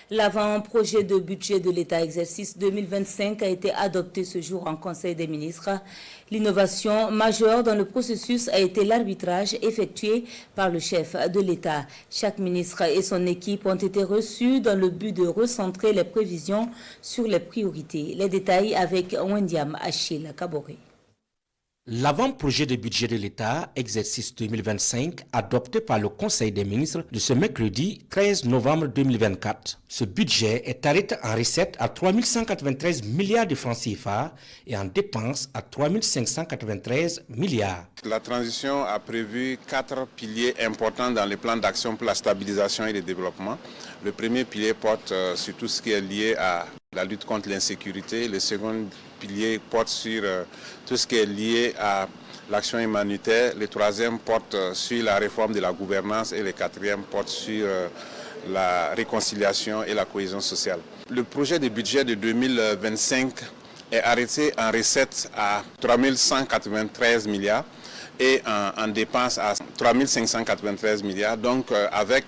L'avant-projet de budget de l'État exercice 2025 a été adopté ce jour en Conseil des ministres. L'innovation majeure dans le processus a été l'arbitrage effectué par le chef de l'État. Chaque ministre et son équipe ont été reçus dans le but de recentrer les prévisions sur les priorités. Les détails avec Wendiam Achille Kaboré. L'avant-projet de budget de l'État, exercice 2025, adopté par le Conseil des ministres de ce mercredi 13 novembre 2024. Ce budget est arrêté en recettes à 3 193 milliards de francs CFA et en dépenses à 3 593 milliards. La transition a prévu 4 piliers importants dans le plan d'action pour la stabilisation et le développement. Le premier pilier porte sur tout ce qui est lié à la lutte contre l'insécurité. Le second pilier porte sur tout ce qui est lié à l'action humanitaire. Le troisième porte sur la réforme de la gouvernance et le quatrième porte sur la réconciliation et la cohésion sociale. Le projet de budget de 2025 est arrêté en recettes à 3 193 milliards et en dépenses à 3 593 milliards, donc avec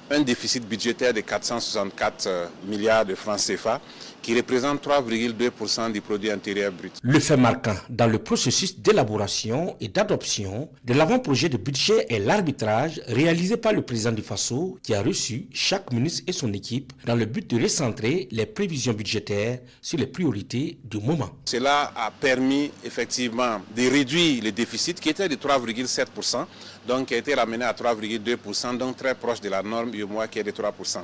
un déficit budgétaire de 464 milliards de francs CFA, qui représente 3,2% du produit intérieur brut. Le fait marquant dans le processus d'élaboration et d'adoption de l'avant-projet de budget est l'arbitrage réalisé par le président du Faso, qui a reçu chaque ministre et son équipe dans le but de recentrer les prévisions budgétaires sur les priorités du moment. Cela a permis effectivement de réduire le déficit qui était de 3,7%, donc qui a été ramené à 3,2%, donc très proche de la norme UEMOA qui est de 3%.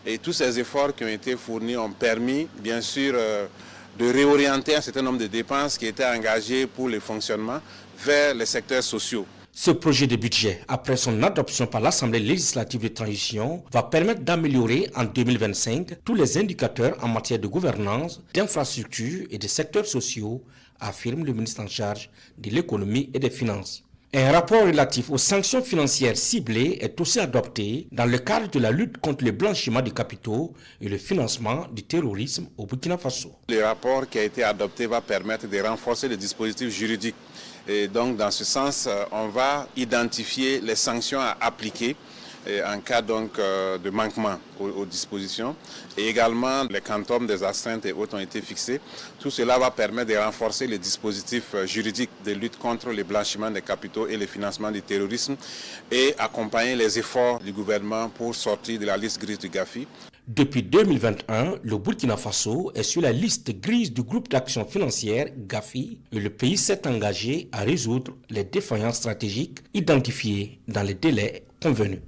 Et tous ces efforts qui ont été fournis ont permis, bien sûr, de réorienter un certain nombre de dépenses qui étaient engagées pour le fonctionnement vers les secteurs sociaux. Ce projet de budget, après son adoption par l'Assemblée législative de transition, va permettre d'améliorer en 2025 tous les indicateurs en matière de gouvernance, d'infrastructures et de secteurs sociaux, affirme le ministre en charge de l'économie et des finances. Un rapport relatif aux sanctions financières ciblées est aussi adopté dans le cadre de la lutte contre le blanchiment de capitaux et le financement du terrorisme au Burkina Faso. Le rapport qui a été adopté va permettre de renforcer les dispositifs juridiques. Et donc, dans ce sens, on va identifier les sanctions à appliquer en cas donc de manquement aux dispositions. Et également, les quantums des astreintes et autres ont été fixés. Tout cela va permettre de renforcer les dispositifs juridiques de lutte contre le blanchiment des capitaux et le financement du terrorisme et accompagner les efforts du gouvernement pour sortir de la liste grise du GAFI. Depuis 2021, le Burkina Faso est sur la liste grise du groupe d'action financière GAFI et le pays s'est engagé à résoudre les défaillances stratégiques identifiées dans les délais convenus.